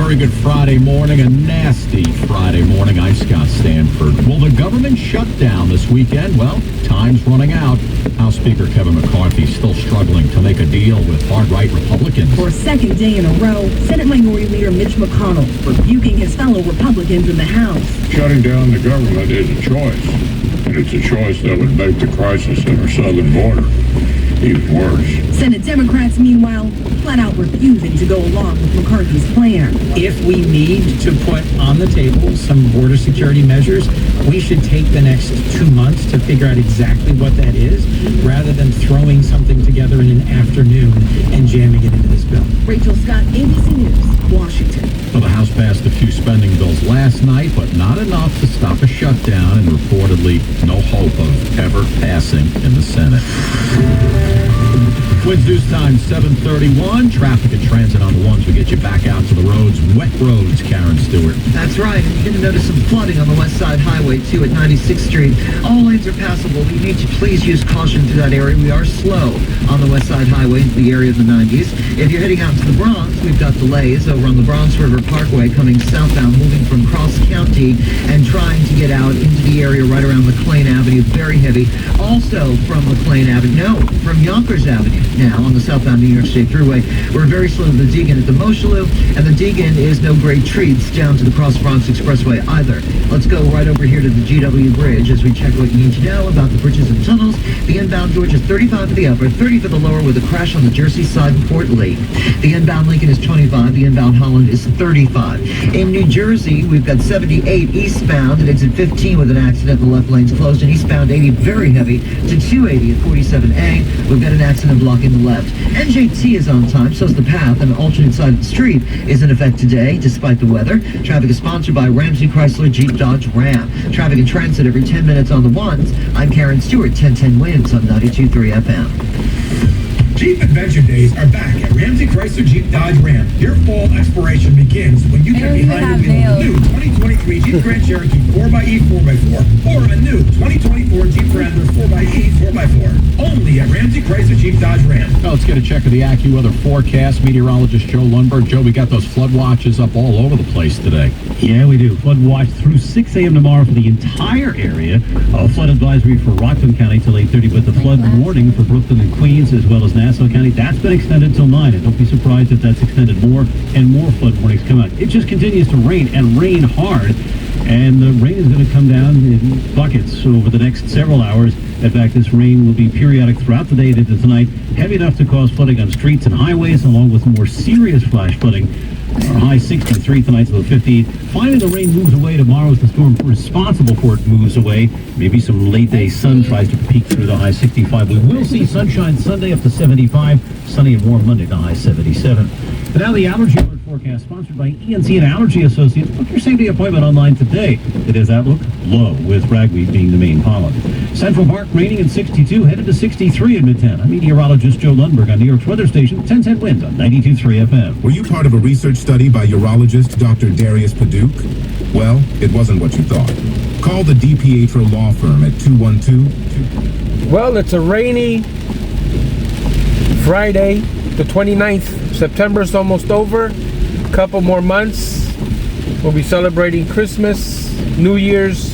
very good Friday morning, a nasty Friday morning. I'm Scott Stanford. Will the government shut down this weekend? Well, time's running out. House Speaker Kevin McCarthy still struggling to make a deal with hard-right Republicans. For a second day in a row, Senate Minority Leader Mitch McConnell rebuking his fellow Republicans in the House. Shutting down the government is a choice, and it's a choice that would make the crisis at our southern border even worse. Senate Democrats, meanwhile, flat out refusing to go along with McCarthy's plan. If we need to put on the table some border security measures, we should take the next 2 months to figure out exactly what that is, rather than throwing something together in an afternoon and jamming it into this bill. Rachel Scott, ABC News, Washington. Well, the House passed a few spending bills last night, but not enough to stop a shutdown, and reportedly no hope of ever passing in the Senate. Twins News Time, 7:31. Traffic and transit on the ones we get you back out to the roads. Wet roads, Karen Stewart. That's right, and you're going to notice some flooding on the West Side Highway, too, at 96th Street. All lanes are passable. We need to please use caution through that area. We are slow on the West Side Highway into the area of the 90s. If you're heading out to the Bronx, we've got delays over on the Bronx River Parkway coming southbound, moving from Cross County and trying to get out into the area right around McLean Avenue. Very heavy. Also from McLean Avenue, from Yonkers Avenue. Now on the southbound New York State Thruway, we're very slow to the Deegan at the Mosholu, and the Deegan is no great treats down to the Cross Bronx Expressway either. Let's go right over here to the GW Bridge as we check what you need to know about the bridges and tunnels. The inbound George is 35 for the upper, 30 for the lower with a crash on the Jersey side in Port Lee. The inbound Lincoln is 25, the inbound Holland is 35. In New Jersey, we've got 78 eastbound at exit 15 with an accident. The left lane's closed, and eastbound 80 very heavy to 280 at 47A. We've got an accident blocking the left. NJT is on time, so is the path, and an alternate side of the street is in effect today, despite the weather. Traffic is sponsored by Ramsey Chrysler Jeep Dodge Ram. Traffic and transit every 10 minutes on the ones. I'm Karen Stewart, 1010 Wins on 92.3 FM. Jeep Adventure Days are back at Ramsey Chrysler Jeep Dodge Ram. Your fall exploration begins when you get behind the wheel of a new 2023 Jeep Grand Cherokee 4xe 4x4 or a new 2024 Jeep Wrangler 4xe 4x4. Only at Ramsey Chrysler Jeep Dodge Ram. Now let's get a check of the AccuWeather forecast. Meteorologist Joe Lundberg. Joe, we got those flood watches up all over the place today. Yeah, we do. Flood watch through 6 a.m. tomorrow for the entire area. Flood advisory for Rockland County till 8:30, but the flood warning for Brooklyn and Queens as well as Nassau County, that's been extended till 9. And don't be surprised if that's extended more and more flood warnings come out. It just continues to rain and rain hard. And the rain is going to come down in buckets over the next several hours. In fact, this rain will be periodic throughout the day into tonight, heavy enough to cause flooding on streets and highways, along with more serious flash flooding. High 63 tonight to the 50. Finally, the rain moves away tomorrow as the storm responsible for it moves away. Maybe some late-day sun tries to peek through the high 65. We will see sunshine Sunday up to 75. Sunny and warm Monday, the high 77. But now the allergy alert forecast sponsored by ENC and Allergy Associates. Book your same-day appointment online today. Today's outlook, low, with ragweed being the main pollen. Central Park raining at 62, headed to 63 in Midtown. I'm meteorologist Joe Lundberg on New York's weather station, 1010 Winds on 92.3 FM. Were you part of a research study by urologist Dr. Darius Paduch? Well, it wasn't what you thought. Call the DiPietro Law Firm at 212. Well, it's a rainy Friday, the 29th. September's almost over. Couple more months. We'll be celebrating Christmas, New Year's.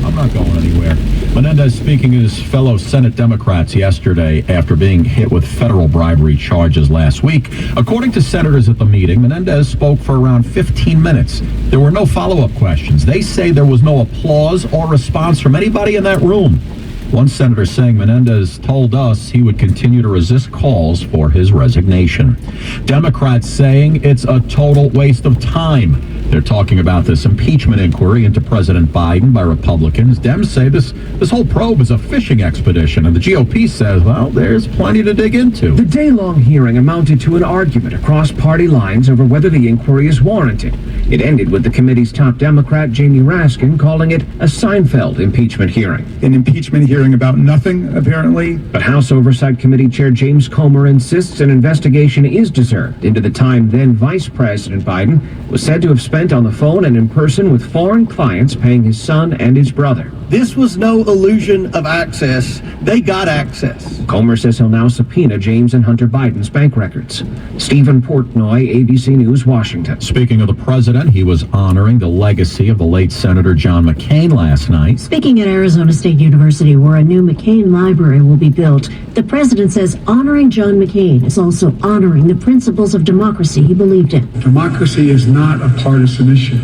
I'm not going anywhere. Menendez speaking to his fellow Senate Democrats yesterday after being hit with federal bribery charges last week. According to senators at the meeting, Menendez spoke for around 15 minutes. There were no follow-up questions. They say there was no applause or response from anybody in that room. One senator saying Menendez told us he would continue to resist calls for his resignation. Democrats saying it's a total waste of time. They're talking about this impeachment inquiry into President Biden by Republicans. Dems say this whole probe is a fishing expedition, and the GOP says, well, there's plenty to dig into. The day-long hearing amounted to an argument across party lines over whether the inquiry is warranted. It ended with the committee's top Democrat, Jamie Raskin, calling it a Seinfeld impeachment hearing. An impeachment hearing about nothing, apparently. But House Oversight Committee Chair James Comer insists an investigation is deserved into the time then Vice President Biden was said to have spent on the phone and in person with foreign clients paying his son and his brother. This was no illusion of access. They got access. Comer says he'll now subpoena James and Hunter Biden's bank records. Stephen Portnoy, ABC News, Washington. Speaking of the president, he was honoring the legacy of the late Senator John McCain last night. Speaking at Arizona State University, where a new McCain library will be built, the president says honoring John McCain is also honoring the principles of democracy he believed in. Democracy is not a partisan issue.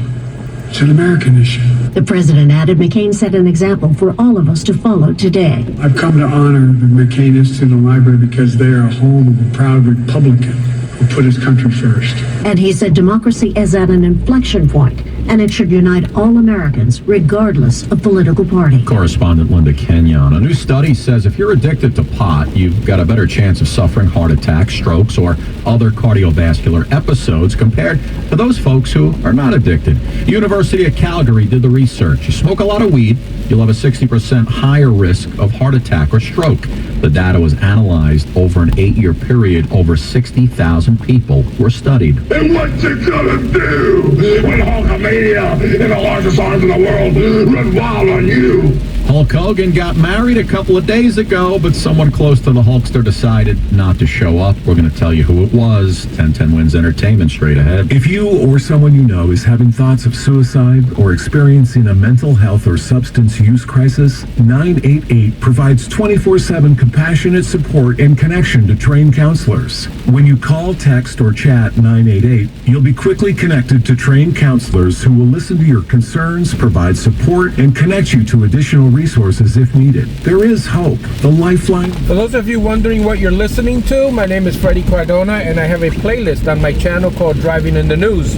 It's an American issue. The president added McCain set an example for all of us to follow today. I've come to honor the McCain Institute and Library because they are a home of a proud Republican who put his country first. And he said democracy is at an inflection point, and it should unite all Americans, regardless of political party. Correspondent Linda Kenyon. A new study says if you're addicted to pot, you've got a better chance of suffering heart attacks, strokes, or other cardiovascular episodes compared to those folks who are not addicted. University of Calgary did the research. You smoke a lot of weed, you'll have a 60% higher risk of heart attack or stroke. The data was analyzed over an 8-year period. Over 60,000 people were studied. And what's it gonna do when Hulkamania in the largest arms in the world run wild on you? Hulk Hogan got married a couple of days ago, but someone close to the Hulkster decided not to show up. We're going to tell you who it was. 1010 Wins Entertainment straight ahead. If you or someone you know is having thoughts of suicide or experiencing a mental health or substance use crisis, 988 provides 24/7 compassionate support and connection to trained counselors. When you call, text, or chat 988, you'll be quickly connected to trained counselors who will listen to your concerns, provide support, and connect you to additional resources if needed. There is hope. The Lifeline. For those of you wondering what you're listening to, my name is Freddie Cardona, and I have a playlist on my channel called Driving in the News.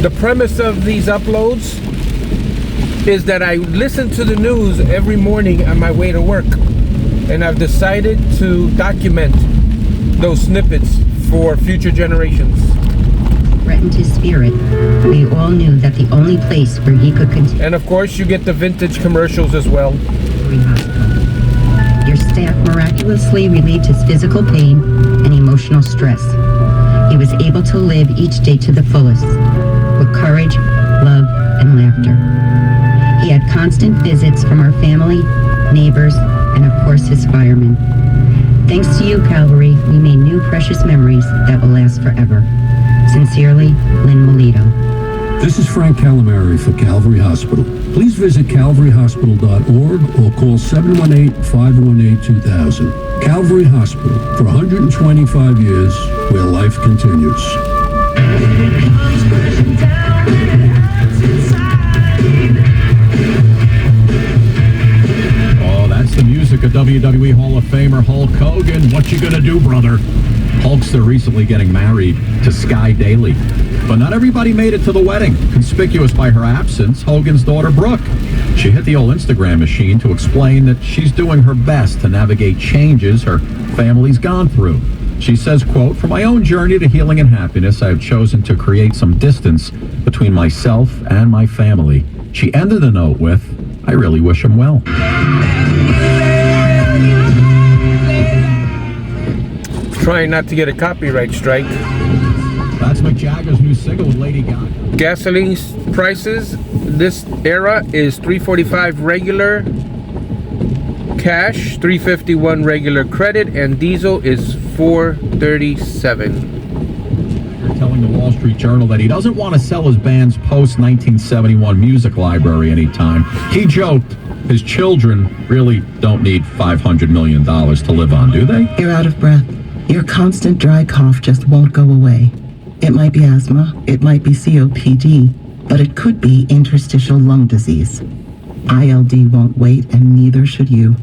The premise of these uploads is that I listen to the news every morning on my way to work, and I've decided to document those snippets for future generations. Threatened his spirit. We all knew that the only place where he could continue. And of course, you get the vintage commercials as well. Your staff miraculously relieved his physical pain and emotional stress. He was able to live each day to the fullest, with courage, love, and laughter. He had constant visits from our family, neighbors, and of course his firemen. Thanks to you, Calvary, we made new precious memories that will last forever. Sincerely, Lynn Melito. This is Frank Calamari for Calvary Hospital. Please visit calvaryhospital.org or call 718-518-2000. Calvary Hospital, for 125 years, where life continues. Oh, that's the music of WWE Hall of Famer Hulk Hogan. What you gonna do, brother? Hulkster recently getting married to Sky Daly. But not everybody made it to the wedding. Conspicuous by her absence, Hogan's daughter, Brooke. She hit the old Instagram machine to explain that she's doing her best to navigate changes her family's gone through. She says, quote, "For my own journey to healing and happiness, I have chosen to create some distance between myself and my family." She ended the note with, "I really wish him well." Trying not to get a copyright strike. That's Mick Jagger's new single with Lady Gaga. Gasoline prices this era is $3.45 regular cash, $3.51 regular credit, and diesel is $4.37. Telling the Wall Street Journal that he doesn't want to sell his band's post-1971 music library anytime. He joked his children really don't need $500 million to live on, do they? You're out of breath. Your constant dry cough just won't go away. It might be asthma, it might be COPD, but it could be interstitial lung disease. ILD won't wait, and neither should you.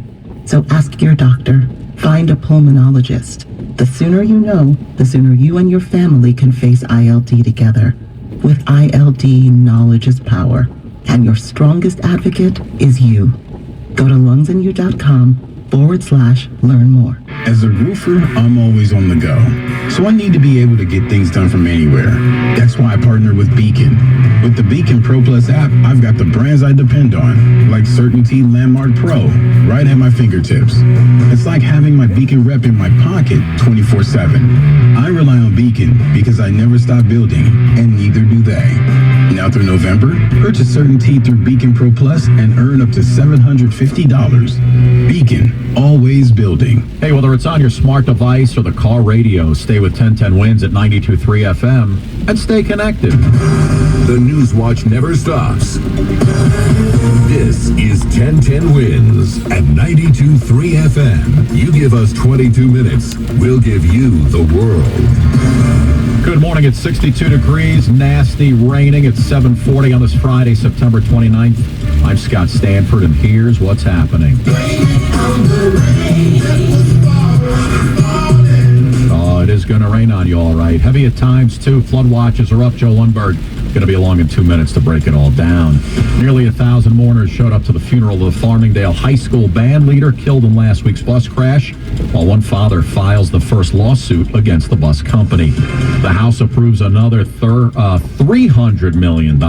So ask your doctor. Find a pulmonologist. The sooner you know, the sooner you and your family can face ILD together. With ILD, knowledge is power, and your strongest advocate is you. Go to lungsandyou.com beacon.org/learn more. As a roofer, I'm always on the go, so I need to be able to get things done from anywhere. That's why I partnered with Beacon. With the Beacon Pro Plus app, I've got the brands I depend on, like Certainty Landmark Pro, right at my fingertips. It's like having my Beacon rep in my pocket 24/7. I rely on Beacon because I never stop building, and neither do they. Now through November, purchase Certainty through Beacon Pro Plus and earn up to $750. Beacon, always building. Hey, whether it's on your smart device or the car radio, stay with 1010 Wins at 92.3 FM and stay connected. The News Watch never stops. This is 1010 Wins at 92.3 FM. You give us 22 minutes, we'll give you the world. Good morning. It's 62 degrees, nasty, raining. It's 7:40 on this Friday, September 29th. I'm Scott Stanford, and here's what's happening. Oh, it is going to rain on you, all right. Heavy at times, too. Flood watches are up. Joe Lundberg going to be along in 2 minutes to break it all down. Nearly 1,000 mourners showed up to the funeral of the Farmingdale High School band leader killed in last week's bus crash, while one father files the first lawsuit against the bus company. The House approves another $300 million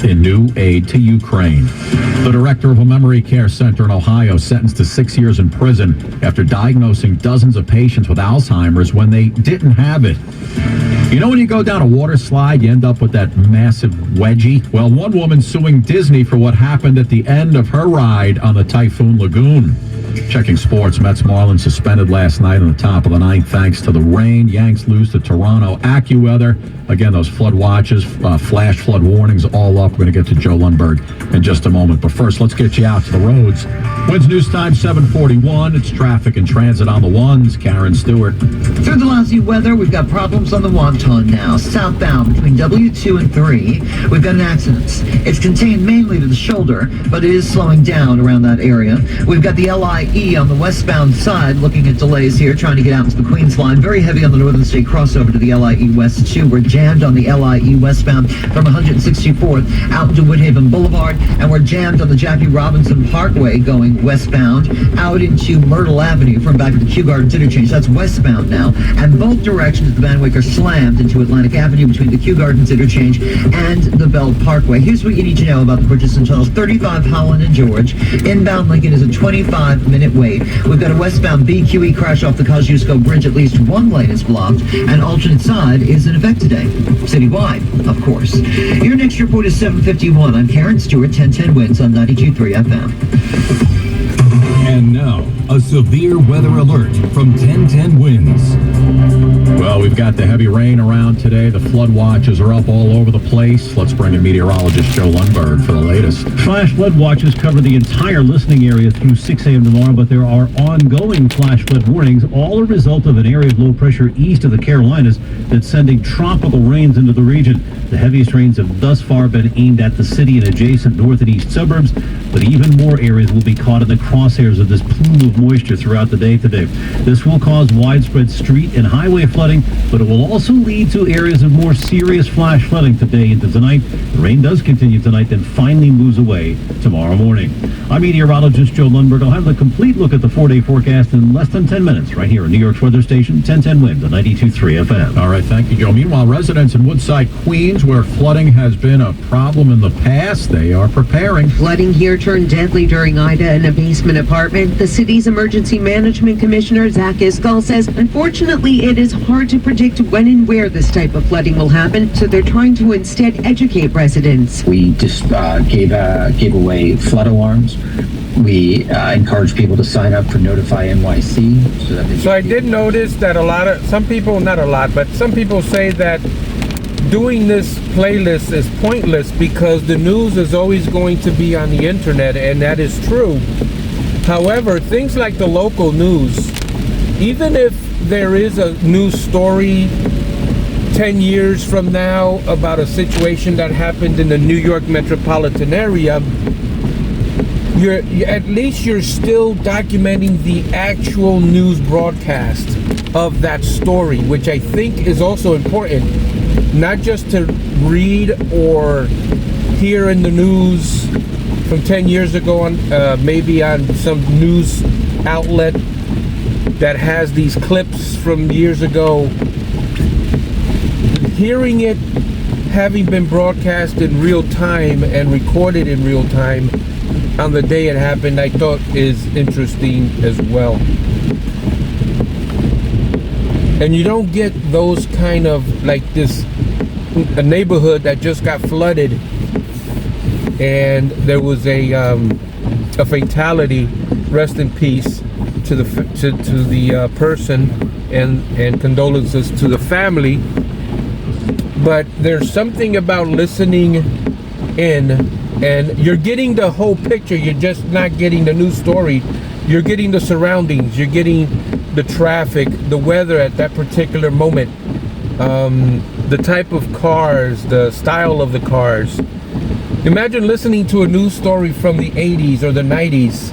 in new aid to Ukraine. The director of a memory care center in Ohio sentenced to 6 years in prison after diagnosing dozens of patients with Alzheimer's when they didn't have it. You know when you go down a water slide, you end up with that massive wedgie? Well, one woman suing Disney for what happened at the end of her ride on the Typhoon Lagoon. Checking sports, Mets Marlins suspended last night on the top of the ninth thanks to the rain. Yanks lose to Toronto. AccuWeather. Again, those flood watches, flash flood warnings all up. We're going to get to Joe Lundberg in just a moment. But first, let's get you out to the roads. Wins News Time 7:41. It's traffic and transit on the ones. Karen Stewart. Through the lousy weather, we've got problems on the Wonton now. Southbound between W2 and 3, we've got an accident. It's contained mainly to the shoulder, but it is slowing down around that area. We've got the LIE on the westbound side, looking at delays here, trying to get out into the Queens line. Very heavy on the Northern State crossover to the LIE West 2. We're jammed on the LIE westbound from 164th out into Woodhaven Boulevard, and we're jammed on the Jackie Robinson Parkway going westbound out into Myrtle Avenue from back at the Kew Gardens interchange. That's westbound now, and both directions the Van Wyck are slammed into Atlantic Avenue between the Kew Gardens interchange and the Bell Parkway. Here's what you need to know about the bridges and tunnels. 35 Holland and George. Inbound Lincoln is a 25-minute wait. We've got a westbound BQE crash off the Kosciuszko Bridge. At least one lane is blocked, and alternate side is in effect today. Citywide, of course. Your next report is 7:51. I'm Karen Stewart, 1010 Wins on 92.3 FM. And now, a severe weather alert from 1010 Wins. Well, we've got the heavy rain around today. The flood watches are up all over the place. Let's bring in meteorologist Joe Lundberg for the latest. Flash flood watches cover the entire listening area through 6 a.m. tomorrow, but there are ongoing flash flood warnings, all a result of an area of low pressure east of the Carolinas that's sending tropical rains into the region. The heaviest rains have thus far been aimed at the city and adjacent north and east suburbs, but even more areas will be caught in the crosshairs of this plume of moisture throughout the day today. This will cause widespread street and highway flooding, but it will also lead to areas of more serious flash flooding today into tonight. The rain does continue tonight, then finally moves away tomorrow morning. I'm meteorologist Joe Lundberg. I'll have the complete look at the 4-day forecast in less than 10 minutes right here in New York's weather station, 1010 Wins on 92.3 FM. All right, thank you, Joe. Meanwhile, residents in Woodside, Queens, where flooding has been a problem in the past, they are preparing. Flooding here turned deadly during Ida in a basement apartment. The city's emergency management commissioner, Zach Iscall, says, unfortunately, it is hard to predict when and where this type of flooding will happen, so they're trying to instead educate residents. We just gave away flood alarms. We encourage people to sign up for Notify NYC. So I did notice that some people say that doing this playlist is pointless because the news is always going to be on the internet, and that is true. However, things like the local news, even if there is a news story 10 years from now about a situation that happened in the New York metropolitan area, at least you're still documenting the actual news broadcast of that story, which I think is also important. Not just to read or hear in the news from 10 years ago on maybe on some news outlet that has these clips from years ago. Hearing it having been broadcast in real time and recorded in real time on the day it happened, I thought is interesting as well. And you don't get those kind of, like this, a neighborhood that just got flooded and there was a fatality. Rest in peace to the person, and condolences to the family. But there's something about listening in, and you're getting the whole picture. You're just not getting the news story. You're getting the surroundings. You're getting the traffic, the weather at that particular moment, the type of cars, the style of the cars. Imagine listening to a news story from the 80s or the 90s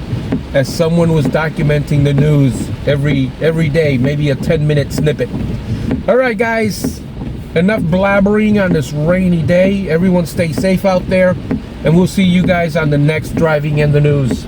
as someone was documenting the news every day, maybe a 10-minute snippet. All right, guys, enough blabbering on this rainy day. Everyone stay safe out there, and we'll see you guys on the next Driving in the News.